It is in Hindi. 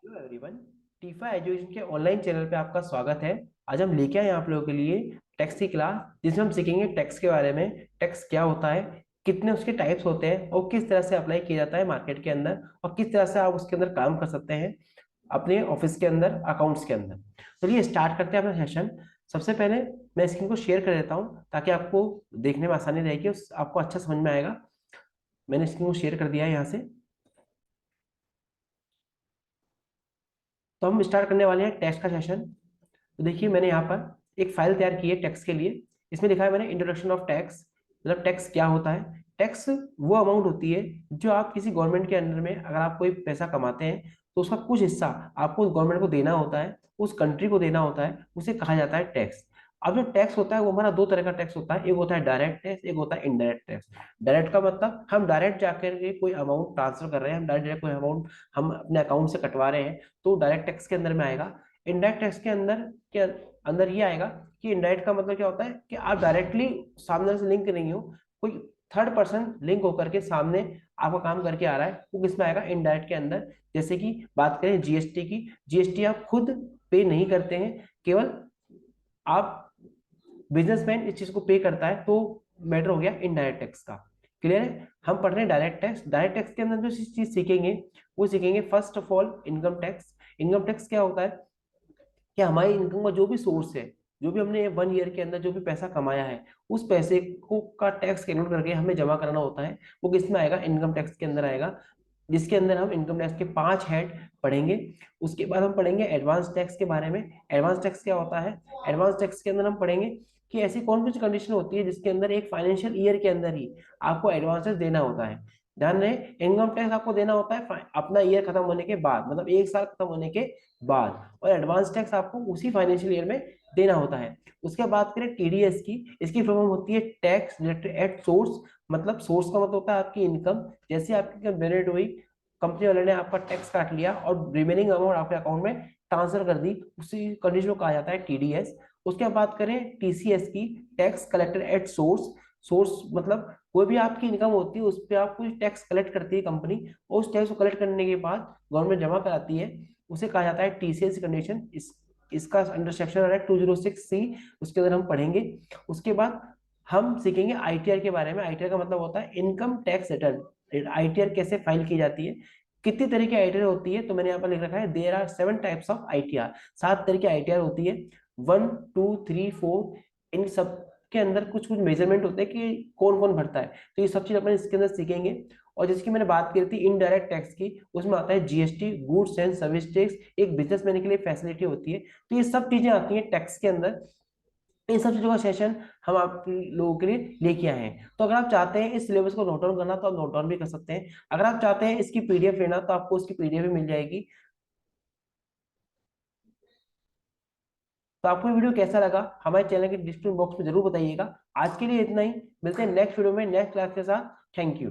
Hello everyone. टीफा एजुकेशन के ऑनलाइन चैनल पे आपका स्वागत है। आज हम लेके आए हैं आप लोगों के लिए टैक्स की क्लास, जिसमें हम सीखेंगे टैक्स के बारे में। टैक्स क्या होता है, कितने उसके टाइप्स होते हैं और किस तरह से अप्लाई किया जाता है मार्केट के अंदर, और किस तरह से आप उसके अंदर काम कर सकते हैं अपने ऑफिस के अंदर, अकाउंट्स के अंदर। चलिए स्टार्ट करते हैं अपना सेशन। सबसे पहले मैं स्क्रीन को शेयर कर देता हूँ ताकि आपको देखने में आसानी रहेगी और आपको अच्छा समझ में आएगा। मैंने स्क्रीन को शेयर कर दिया है यहाँ से। तो हम स्टार्ट करने वाले हैं टैक्स का सेशन। तो देखिए मैंने यहाँ पर एक फाइल तैयार की है टैक्स के लिए। इसमें लिखा है मैंने इंट्रोडक्शन ऑफ टैक्स। मतलब टैक्स क्या होता है। टैक्स वो अमाउंट होती है जो आप किसी गवर्नमेंट के अंडर में, अगर आप कोई पैसा कमाते हैं तो उसका कुछ हिस्सा आपको गवर्नमेंट को देना होता है, उस कंट्री को देना होता है, उसे कहा जाता है टैक्स। अब जो टैक्स होता है वो हमारा दो तरह का टैक्स होता है, एक होता है डायरेक्ट टैक्स, एक होता है इनडायरेक्ट टैक्स। डायरेक्ट का मतलब हम डायरेक्ट जाकर के कोई अमाउंट ट्रांसफर कर रहे हैं, हम डायरेक्ट कोई अमाउंट हम अपने अकाउंट से कटवा रहे हैं, तो डायरेक्ट टैक्स के अंदर में आएगा। इनडायरेक्ट टैक्स के अंदर ये आएगा कि इनडायरेक्ट का मतलब क्या होता है कि आप डायरेक्टली सामने से लिंक नहीं हो, कोई थर्ड पर्सन लिंक होकर के सामने आपका काम करके आ रहा है, वो किसमें आएगा, इनडायरेक्ट के अंदर। जैसे कि बात करें जीएसटी की, जीएसटी आप खुद पे नहीं करते हैं, केवल आप बिजनेसमैन इस चीज को पे करता है, तो मैटर हो गया इनडायरेक्ट टैक्स का। क्लियर है। हम पढ़ रहे हैं डायरेक्ट टैक्स। डायरेक्ट टैक्स के अंदर जो चीज सीखेंगे वो सीखेंगे first of all income tax. Income tax क्या होता है कि हमारी इनकम का जो भी सोर्स है, जो भी हमने 1 ईयर के अंदर जो भी पैसा कमाया है, उस पैसे को का टैक्स कैलकुलेट करके हमें जमा कराना होता है। वो किस में आएगा, इनकम टैक्स के अंदर आएगा, जिसके अंदर हम इनकम टैक्स के 5 हेड पढ़ेंगे। उसके बाद हम पढ़ेंगे एडवांस टैक्स के बारे में। एडवांस टैक्स क्या होता है। एडवांस टैक्स के अंदर हम पढ़ेंगे कि ऐसी कौन कौन सी कंडीशन होती है जिसके अंदर एक फाइनेंशियल ईयर के अंदर ही आपको एडवांस टैक्स देना होता है। ध्यान रहे, इनकम टैक्स आपको देना होता है अपना ईयर खत्म होने के बाद, मतलब 1 साल खत्म होने के बाद, और एडवांस टैक्स आपको उसी फाइनेंशियल ईयर में देना होता है। उसके बाद करें टीडीएस की। इसकी फॉर्म होती है टैक्स रिलेटेड एट सोर्स। मतलब सोर्स का मतलब होता है आपकी इनकम। जैसे आपकी इनकम जनरेट हुई, कंपनी वाले ने आपका टैक्स काट लिया और रिमेनिंग अमाउंट आपके अकाउंट में ट्रांसफर कर दी, उसी कंडीशन को कहा जाता है टीडीएस। उसके बाद बात करें टीसीएस की, tax collected at source. Source मतलब कोई भी आपकी इनकम होती है उस पर आप कुछ टैक्स कलेक्ट करती है कंपनी, और उस टैक्स को कलेक्ट करने के बाद गवर्नमेंट जमा कराती है, उसे कहा जाता है टीसीएस कंडीशन। इसका अंडर सेक्शन आ रहा है 206C, उसके अंदर हम पढ़ेंगे। उसके बाद हम सीखेंगे आईटीआर के बारे में। आईटीआर का मतलब होता है इनकम टैक्स रिटर्न। आईटीआर कैसे फाइल की जाती है, कितनी तरह की आईटीआर होती है, तो मैंने यहाँ पर लिख रखा है there are 7 types of ITR. 7 तरह की आईटीआर होती है, 1 2 3 4। इन सब के अंदर कुछ कुछ मेजरमेंट होते हैं कि कौन कौन भरता है, तो ये सब चीज अपन इसके अंदर सीखेंगे। और जिसकी मैंने बात की थी इनडायरेक्ट टैक्स की, उसमें आता है GST, goods and service tax, एक बिजनेसमैन के लिए फैसिलिटी होती है। तो ये सब चीजें आती हैं टैक्स के अंदर। इन सब चीजों का सेशन हम आप लोगों के लिए लेके आए हैं। तो अगर आप चाहते हैं इस सिलेबस को नोट डाउन करना तो आप नोट डाउन भी कर सकते हैं। अगर आप चाहते हैं इसकी पीडीएफ लेना तो आपको उसकी पीडीएफ भी मिल जाएगी। तो आपको ये वीडियो कैसा लगा हमारे चैनल के डिस्क्रिप्शन बॉक्स में जरूर बताइएगा। आज के लिए इतना ही, मिलते हैं नेक्स्ट वीडियो में नेक्स्ट क्लास के साथ। Thank you.